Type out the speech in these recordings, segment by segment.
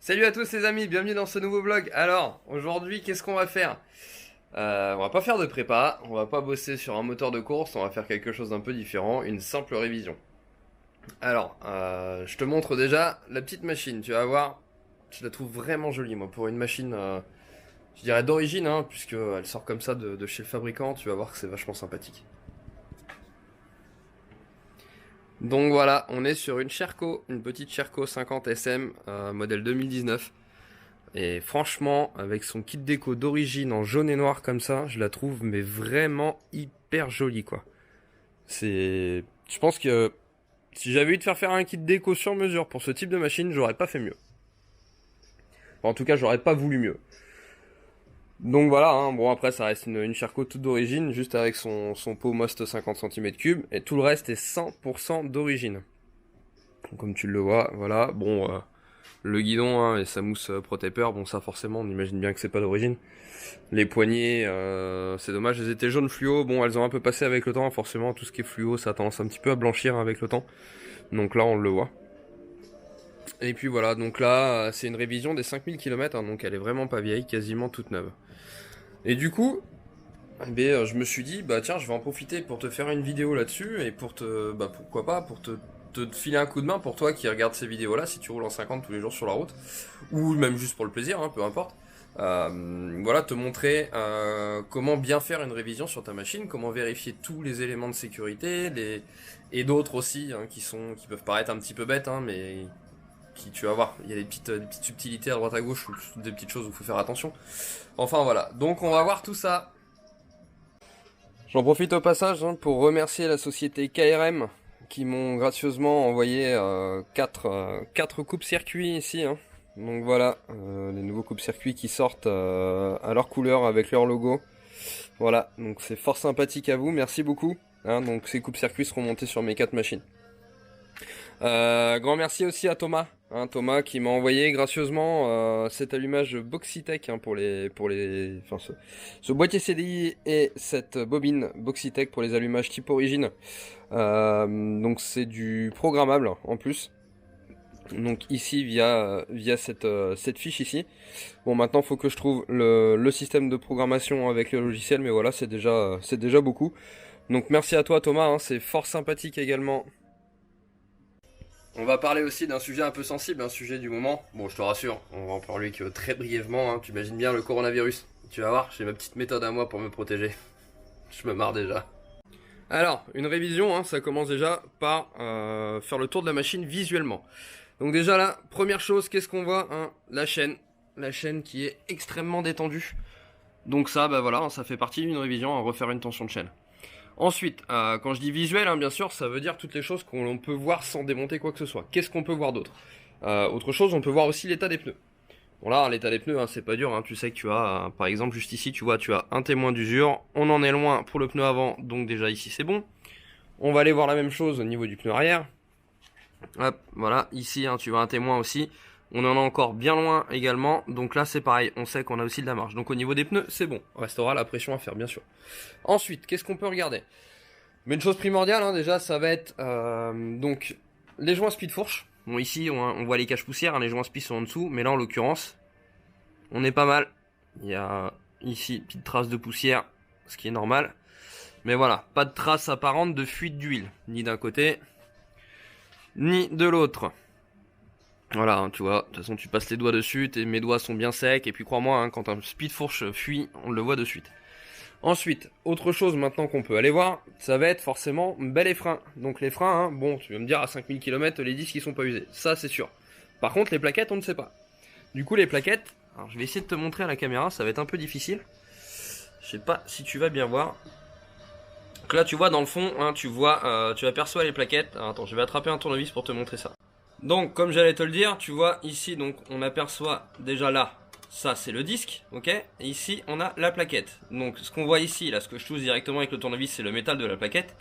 Salut à tous les amis, bienvenue dans ce nouveau vlog. Alors, aujourd'hui, qu'est-ce qu'on va faire? On va pas faire de prépa, on va pas bosser sur un moteur de course, on va faire quelque chose d'un peu différent, une simple révision. Alors, je te montre déjà la petite machine, tu vas voir, je la trouve vraiment jolie moi, pour une machine, je dirais d'origine, hein, puisque elle sort comme ça de chez le fabricant, tu vas voir que c'est vachement sympathique. Donc voilà, on est sur une Sherco, une petite Sherco 50 SM, modèle 2019. Et franchement, avec son kit déco d'origine en jaune et noir comme ça, je la trouve mais vraiment hyper jolie quoi. Je pense que si j'avais eu de faire un kit déco sur mesure pour ce type de machine, j'aurais pas fait mieux. Enfin, en tout cas, j'aurais pas voulu mieux. Donc voilà, hein. Bon après ça reste une Sherco toute d'origine, juste avec son pot Most 50 cm3, et tout le reste est 100% d'origine. Comme tu le vois, voilà, bon, le guidon hein, et sa mousse Pro-Taper, bon ça forcément on imagine bien que c'est pas d'origine. Les poignées, c'est dommage, elles étaient jaunes fluo, bon elles ont un peu passé avec le temps, forcément tout ce qui est fluo ça a tendance un petit peu à blanchir avec le temps. Donc là on le voit. Et puis voilà, donc là c'est une révision des 5000 km, hein, donc elle est vraiment pas vieille, quasiment toute neuve. Et du coup, je me suis dit, bah tiens je vais en profiter pour te faire une vidéo là-dessus, et pour te, bah pourquoi pas, pour te filer un coup de main pour toi qui regarde ces vidéos là, si tu roules en 50 tous les jours sur la route, ou même juste pour le plaisir, hein, peu importe. Voilà, te montrer comment bien faire une révision sur ta machine, comment vérifier tous les éléments de sécurité, et d'autres aussi hein, qui peuvent paraître un petit peu bêtes, hein, mais qui tu vas voir, il y a des petites subtilités à droite à gauche, ou des petites choses où il faut faire attention. Enfin voilà, donc on va voir tout ça. J'en profite au passage hein, pour remercier la société KRM qui m'ont gracieusement envoyé 4 coupes-circuits ici. Hein. Donc voilà, les nouveaux coupes-circuits qui sortent à leur couleur avec leur logo. Voilà, donc c'est fort sympathique à vous, merci beaucoup. Hein, donc ces coupes-circuits seront montés sur mes 4 machines. Grand merci aussi à Thomas, hein, Thomas qui m'a envoyé gracieusement cet allumage Boxitech hein, enfin ce boîtier CDI et cette bobine Boxitech pour les allumages type origine. Donc c'est du programmable en plus. Donc ici via cette fiche ici. Bon maintenant faut que je trouve le système de programmation avec le logiciel, mais voilà c'est déjà beaucoup. Donc merci à toi Thomas, hein, c'est fort sympathique également. On va parler aussi d'un sujet un peu sensible, un sujet du moment. Bon, je te rassure, on va en parler que très brièvement. Hein. Tu imagines bien le coronavirus. Tu vas voir, j'ai ma petite méthode à moi pour me protéger. Je me marre déjà. Alors, une révision, hein, ça commence déjà par faire le tour de la machine visuellement. Donc déjà là, première chose, qu'est-ce qu'on voit hein, la chaîne. La chaîne qui est extrêmement détendue. Donc ça, bah voilà, ça fait partie d'une révision, à refaire une tension de chaîne. Ensuite, quand je dis visuel, hein, bien sûr, ça veut dire toutes les choses qu'on peut voir sans démonter quoi que ce soit. Qu'est-ce qu'on peut voir d'autre? Autre chose, on peut voir aussi l'état des pneus. Bon là, l'état des pneus, hein, c'est pas dur, hein, tu sais que tu as, par exemple, juste ici, tu vois, tu as un témoin d'usure. On en est loin pour le pneu avant, donc déjà ici c'est bon. On va aller voir la même chose au niveau du pneu arrière. Hop, voilà, ici, hein, tu vois un témoin aussi. On en a encore bien loin également, donc là c'est pareil, on sait qu'on a aussi de la marge. Donc au niveau des pneus, c'est bon, restera la pression à faire bien sûr. Ensuite, qu'est-ce qu'on peut regarder? Mais une chose primordiale, hein, déjà, ça va être donc les joints speed fourche. Bon, ici, on voit les caches poussières, hein, les joints speed sont en dessous, mais là, en l'occurrence, on est pas mal. Il y a ici, petite trace de poussière, ce qui est normal. Mais voilà, pas de trace apparente de fuite d'huile, ni d'un côté, ni de l'autre. Voilà, hein, tu vois, de toute façon, tu passes les doigts dessus, mes doigts sont bien secs, et puis crois-moi, hein, quand un speed fourche fuit, on le voit de suite. Ensuite, autre chose maintenant qu'on peut aller voir, ça va être forcément les freins. Donc les freins, hein, bon, tu vas me dire à 5000 km, les disques ils sont pas usés, ça c'est sûr. Par contre, les plaquettes, on ne sait pas. Du coup, les plaquettes, alors je vais essayer de te montrer à la caméra, ça va être un peu difficile. Je sais pas si tu vas bien voir. Donc là, tu vois dans le fond, hein, tu aperçois les plaquettes. Alors, attends, je vais attraper un tournevis pour te montrer ça. Donc, comme j'allais te le dire, tu vois ici, donc on aperçoit déjà là. Ça c'est le disque, ok. Et ici on a la plaquette. Donc ce qu'on voit ici, là ce que je touche directement avec le tournevis, c'est le métal de la plaquette.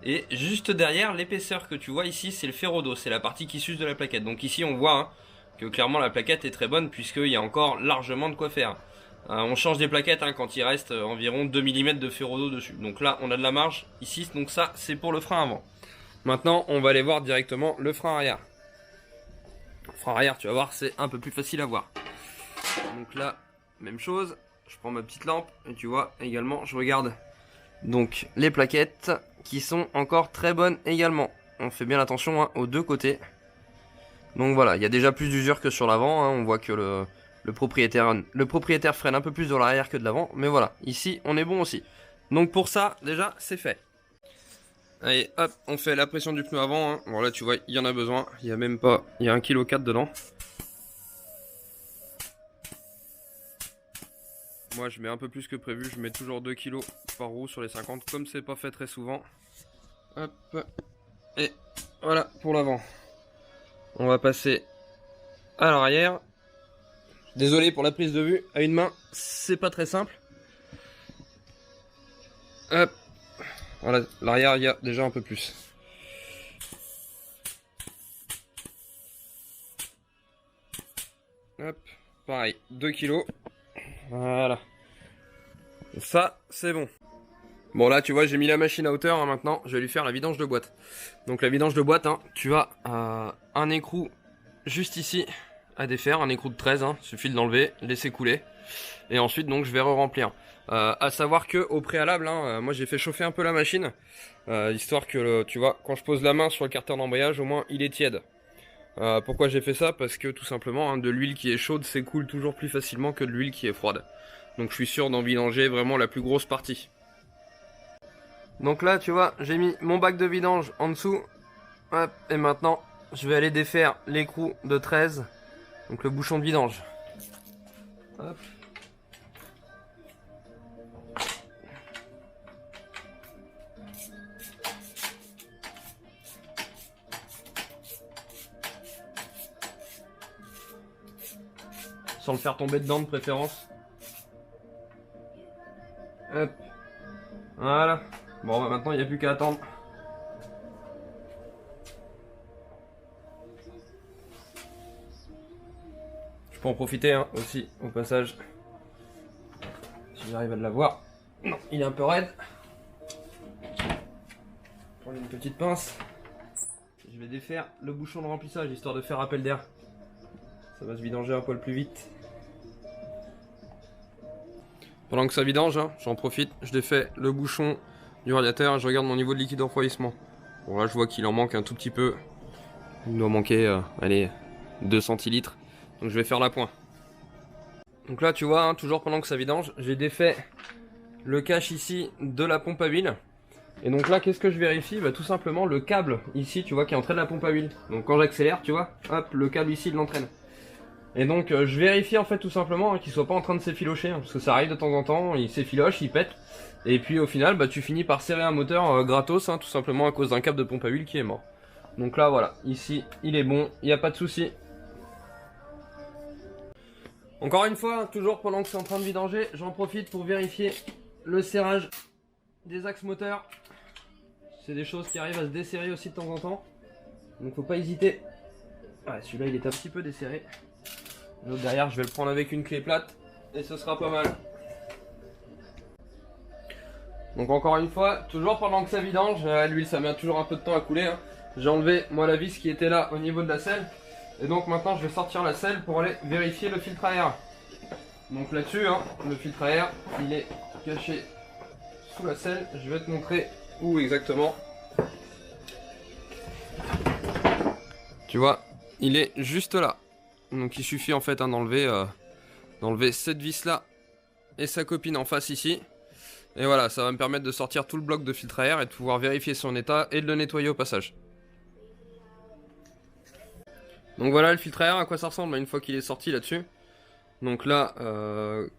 Et juste derrière, l'épaisseur que tu vois ici, c'est le ferro-dos, c'est la partie qui s'use de la plaquette. Donc ici on voit hein, que clairement la plaquette est très bonne puisqu'il y a encore largement de quoi faire. On change des plaquettes hein, quand il reste environ 2 mm de ferro-dos dessus. Donc là on a de la marge ici, donc ça c'est pour le frein avant. Maintenant on va aller voir directement le frein arrière. Frein arrière, tu vas voir, c'est un peu plus facile à voir. Donc là, même chose, je prends ma petite lampe et tu vois également, je regarde donc les plaquettes qui sont encore très bonnes également. On fait bien attention hein, aux deux côtés. Donc voilà, il y a déjà plus d'usure que sur l'avant, hein. On voit que le propriétaire freine un peu plus de l'arrière que de l'avant, mais voilà, ici on est bon aussi. Donc pour ça, déjà c'est fait. Allez, hop, on fait la pression du pneu avant, hein. Bon là tu vois, il y en a besoin, il y a même pas, il y a 1,4 kg dedans. Moi je mets un peu plus que prévu, je mets toujours 2 kg par roue sur les 50, comme c'est pas fait très souvent. Hop, et voilà pour l'avant. On va passer à l'arrière. Désolé pour la prise de vue, à une main, c'est pas très simple. Hop, voilà, l'arrière il y a déjà un peu plus. Hop, pareil, 2 kg. Voilà. Ça, c'est bon. Bon là tu vois j'ai mis la machine à hauteur hein, maintenant je vais lui faire la vidange de boîte. Donc la vidange de boîte hein, tu as un écrou juste ici à défaire, un écrou de 13 hein, suffit de l'enlever, laisser couler et ensuite donc je vais re-remplir. À savoir que au préalable hein, moi j'ai fait chauffer un peu la machine histoire que tu vois quand je pose la main sur le carter d'embrayage au moins il est tiède. Pourquoi j'ai fait ça? Parce que tout simplement hein, de l'huile qui est chaude s'écoule toujours plus facilement que de l'huile qui est froide. Donc je suis sûr d'en vidanger vraiment la plus grosse partie. Donc là tu vois j'ai mis mon bac de vidange en dessous. Hop, et maintenant je vais aller défaire l'écrou de 13. Donc le bouchon de vidange. Hop. Sans le faire tomber dedans de préférence. Hop. Voilà. Bon bah maintenant il n'y a plus qu'à attendre. Je peux en profiter hein, aussi au passage. Si j'arrive à l'avoir. Non, il est un peu raide. Prendre une petite pince. Je vais défaire le bouchon de remplissage histoire de faire appel d'air. Ça va se vidanger un poil plus vite. Pendant que ça vidange, hein, j'en profite, je défais le bouchon du radiateur et je regarde mon niveau de liquide refroidissement. Bon là je vois qu'il en manque un tout petit peu. Il doit manquer, allez, 2 centilitres. Donc je vais faire la pointe. Donc là tu vois, hein, toujours pendant que ça vidange, j'ai défait le cache ici de la pompe à huile. Et donc là qu'est-ce que je vérifie? Bah tout simplement le câble ici tu vois qui entraîne la pompe à huile. Donc quand j'accélère tu vois, hop le câble ici il l'entraîne. Et donc je vérifie en fait tout simplement hein, qu'il soit pas en train de s'effilocher hein, parce que ça arrive de temps en temps, il s'effiloche, il pète. Et puis au final bah tu finis par serrer un moteur gratos hein, tout simplement à cause d'un câble de pompe à huile qui est mort. Donc là voilà, ici il est bon, il n'y a pas de souci. Encore une fois, toujours pendant que c'est en train de vidanger, j'en profite pour vérifier le serrage des axes moteurs. C'est des choses qui arrivent à se desserrer aussi de temps en temps. Donc faut pas hésiter. Ouais, celui-là il est un petit peu desserré. L'autre derrière je vais le prendre avec une clé plate et ce sera pas mal. Donc encore une fois, toujours pendant que ça vidange, l'huile ça met toujours un peu de temps à couler hein. J'ai enlevé moi la vis qui était là au niveau de la selle. Et donc maintenant je vais sortir la selle pour aller vérifier le filtre à air. Donc là-dessus, hein, le filtre à air il est caché sous la selle. Je vais te montrer où exactement. Tu vois, il est juste là. Donc il suffit en fait hein, d'enlever cette vis là et sa copine en face ici. Et voilà, ça va me permettre de sortir tout le bloc de filtre à air et de pouvoir vérifier son état et de le nettoyer au passage. Donc voilà le filtre à air, à quoi ça ressemble une fois qu'il est sorti là-dessus. Donc là,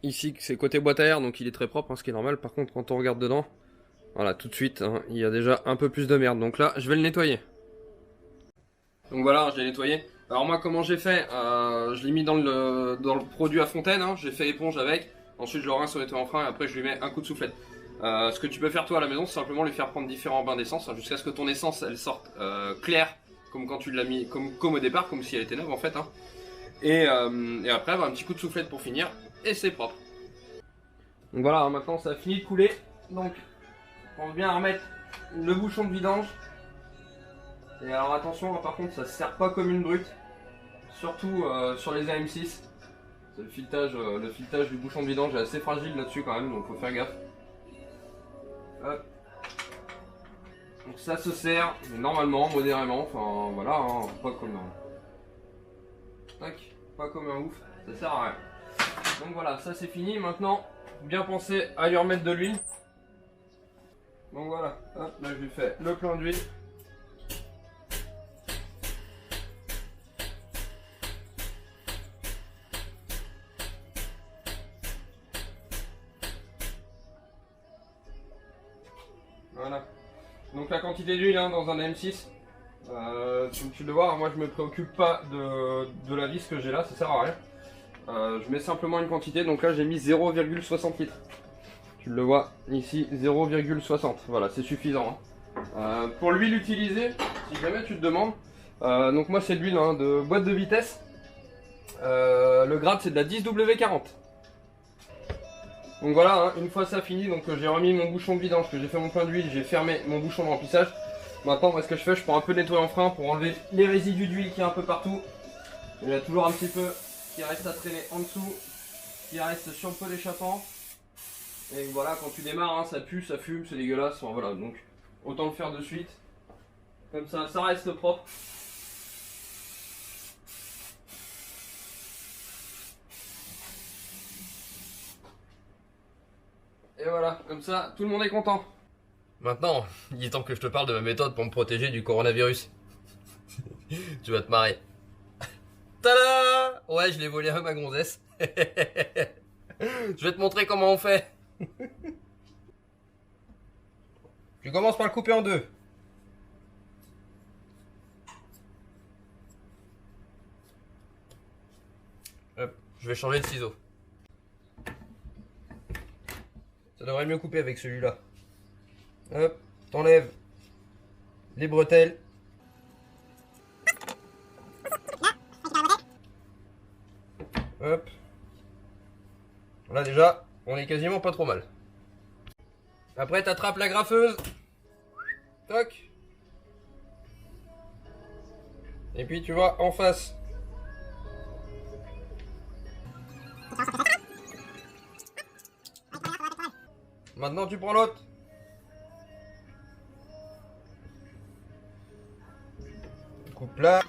ici c'est côté boîte à air, donc il est très propre, hein, ce qui est normal. Par contre quand on regarde dedans, voilà tout de suite, hein, il y a déjà un peu plus de merde. Donc là, je vais le nettoyer. Donc voilà, je l'ai nettoyé. Alors moi comment j'ai fait, je l'ai mis dans le produit à fontaine, hein, j'ai fait éponge avec. Ensuite je le rince au nettoyant frein et après je lui mets un coup de soufflette. Ce que tu peux faire toi à la maison, c'est simplement lui faire prendre différents bains d'essence hein, jusqu'à ce que ton essence elle sorte claire, comme quand tu l'as mis, comme au départ, comme si elle était neuve en fait. Hein. Et après un petit coup de soufflette pour finir et c'est propre. Donc voilà, hein, maintenant ça a fini de couler. Donc on vient remettre le bouchon de vidange. Et alors attention, hein, par contre ça se serre pas comme une brute. surtout sur les AM6. Le filetage du bouchon de vidange est assez fragile là-dessus quand même, donc faut faire gaffe. Hop. Donc ça se serre, mais normalement, modérément, enfin voilà, hein, pas comme un... Tac, pas comme un ouf, ça sert à rien. Donc voilà, ça c'est fini, maintenant, bien penser à lui remettre de l'huile. Donc voilà, hop, là je lui fais le plein d'huile. Voilà. Donc la quantité d'huile hein, dans un M6, comme tu le vois, moi je me préoccupe pas de la vis que j'ai là, ça sert à rien. Je mets simplement une quantité, donc là j'ai mis 0,60 litres. Tu le vois ici, 0,60, voilà c'est suffisant. Hein. Pour l'huile utilisée, si jamais tu te demandes, donc moi c'est de l'huile hein, de boîte de vitesse, le grade c'est de la 10W40. Donc voilà, hein, une fois ça fini, donc j'ai remis mon bouchon de vidange, que j'ai fait mon plein d'huile, j'ai fermé mon bouchon de remplissage. Maintenant, moi, ce que je fais, je prends un peu de nettoyant frein pour enlever les résidus d'huile qui est un peu partout. Il y a toujours un petit peu qui reste à traîner en dessous, qui reste sur le pot d'échappement. Et voilà, quand tu démarres, hein, ça pue, ça fume, c'est dégueulasse. Enfin, voilà, donc autant le faire de suite. Comme ça reste propre. Et voilà, comme ça, tout le monde est content. Maintenant, il est temps que je te parle de ma méthode pour me protéger du coronavirus. Tu vas te marrer. Tada! Ouais, je l'ai volé à ma gonzesse. Je vais te montrer comment on fait. Tu commences par le couper en deux. Hop, je vais changer de ciseau. Ça devrait mieux couper avec celui-là. Hop, t'enlèves les bretelles. Hop. Là déjà, on est quasiment pas trop mal. Après t'attrapes la graffeuse. Toc. Et puis tu vas en face. Maintenant tu prends l'autre. Coupe là.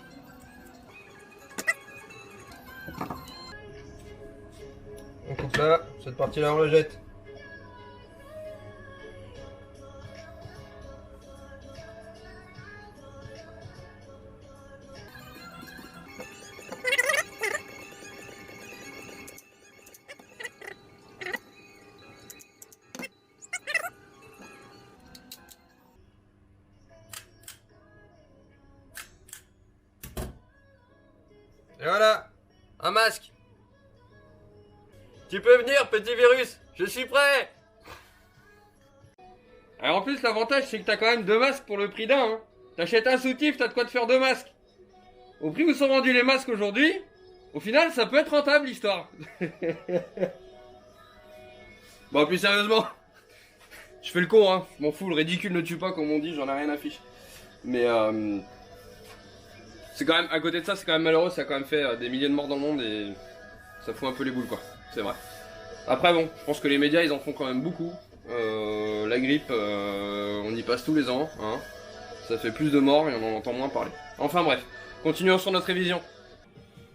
On coupe là. Cette partie là on la jette. Et voilà, un masque. Tu peux venir, petit virus, je suis prêt. Alors en plus, l'avantage, c'est que t'as quand même 2 masques pour le prix d'un. Hein. T'achètes un soutif, t'as de quoi te faire 2 masques. Au prix où sont vendus les masques aujourd'hui, au final, ça peut être rentable, l'histoire. Bon, plus sérieusement, je fais le con, hein. Je m'en fous, le ridicule ne tue pas, comme on dit, j'en ai rien à fiche. Mais c'est quand même, à côté de ça, c'est quand même malheureux, ça a quand même fait des milliers de morts dans le monde et ça fout un peu les boules, quoi. C'est vrai. Après, bon, je pense que les médias, ils en font quand même beaucoup. La grippe, on y passe tous les ans, hein. Ça fait plus de morts et on en entend moins parler. Enfin bref, continuons sur notre révision.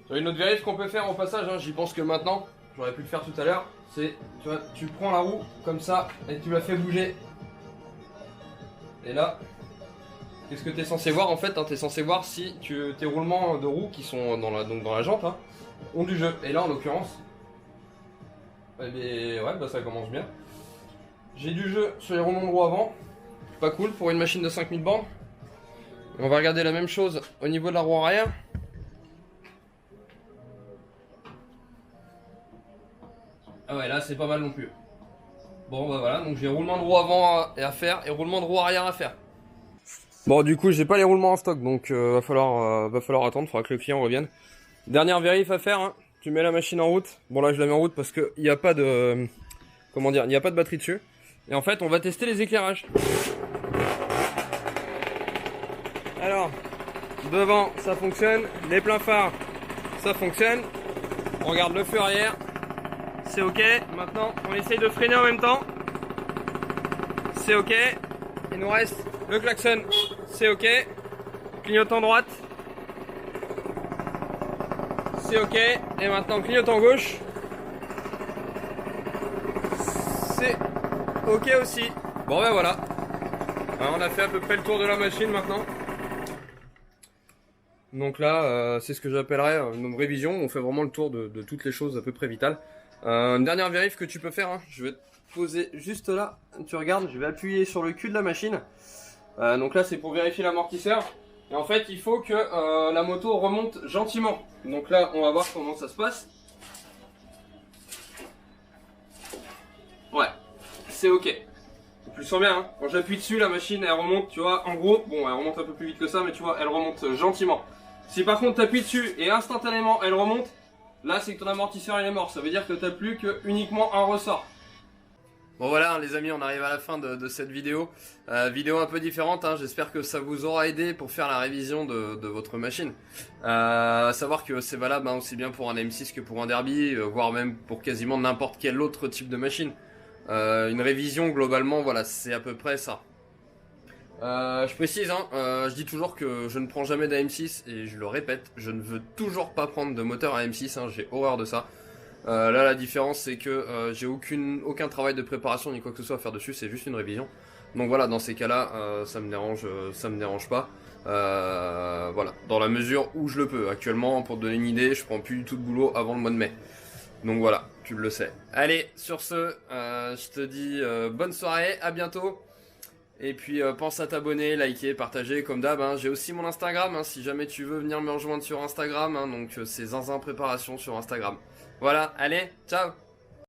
Sur une autre vérif qu'on peut faire au passage, hein, j'y pense que maintenant, j'aurais pu le faire tout à l'heure, c'est, tu vois, tu prends la roue comme ça et tu la fais bouger. Et là, qu'est-ce que tu es censé voir en fait, hein, tu es censé voir si tes roulements de roues qui sont dans la jante hein, ont du jeu. Et là en l'occurrence, eh bien, ouais, bah ça commence bien. J'ai du jeu sur les roulements de roue avant, pas cool pour une machine de 5000 bornes. On va regarder la même chose au niveau de la roue arrière. Ah ouais, là c'est pas mal non plus. Bon bah voilà, donc j'ai roulement de roue avant à faire et roulement de roue arrière à faire. Bon du coup j'ai pas les roulements en stock donc va falloir attendre, faudra que le client revienne. Dernière vérif à faire, hein. Tu mets la machine en route. Bon là je la mets en route parce que il n'y a pas de comment dire, il n'y a pas de batterie dessus. Et en fait on va tester les éclairages. Alors devant ça fonctionne, les pleins phares ça fonctionne. On regarde le feu arrière, c'est ok. Maintenant on essaye de freiner en même temps, c'est ok. Il nous reste le klaxon, c'est ok. Clignotant droite, c'est ok. Et maintenant clignotant gauche, c'est ok aussi. Bon ben voilà, alors, on a fait à peu près le tour de la machine maintenant. Donc là, c'est ce que j'appellerais une révision. On fait vraiment le tour de toutes les choses à peu près vitales. Une dernière vérif que tu peux faire, hein. Je vais te poser juste là. Tu regardes, je vais appuyer sur le cul de la machine. Donc là, c'est pour vérifier l'amortisseur. Et en fait, il faut que la moto remonte gentiment. Donc là, on va voir comment ça se passe. Ouais, c'est ok. Tu le sens bien, hein. Quand j'appuie dessus, la machine, elle remonte, tu vois. En gros, bon, elle remonte un peu plus vite que ça, mais tu vois, elle remonte gentiment. Si par contre tu appuies dessus et instantanément elle remonte, là c'est que ton amortisseur il est mort. Ça veut dire que tu n'as plus que uniquement un ressort. Bon voilà les amis, on arrive à la fin de cette vidéo. Vidéo un peu différente, hein. J'espère que ça vous aura aidé pour faire la révision de votre machine. À savoir que c'est valable hein, aussi bien pour un M6 que pour un Derby, voire même pour quasiment n'importe quel autre type de machine. Une révision globalement, voilà, c'est à peu près ça. Je précise, hein, je dis toujours que je ne prends jamais d'AM6 et je le répète, je ne veux toujours pas prendre de moteur à M6, hein, j'ai horreur de ça. Là la différence c'est que j'ai aucun travail de préparation ni quoi que ce soit à faire dessus, c'est juste une révision. Donc voilà, dans ces cas-là, ça me dérange pas. Voilà, dans la mesure où je le peux. Actuellement, pour te donner une idée, je prends plus du tout de boulot avant le mois de mai. Donc voilà, tu le sais. Allez, sur ce, je te dis bonne soirée, à bientôt. Et puis pense à t'abonner, liker, partager comme d'hab. Hein. J'ai aussi mon Instagram, hein, si jamais tu veux venir me rejoindre sur Instagram. Hein, donc c'est Zinzin Préparation sur Instagram. Voilà, allez, ciao!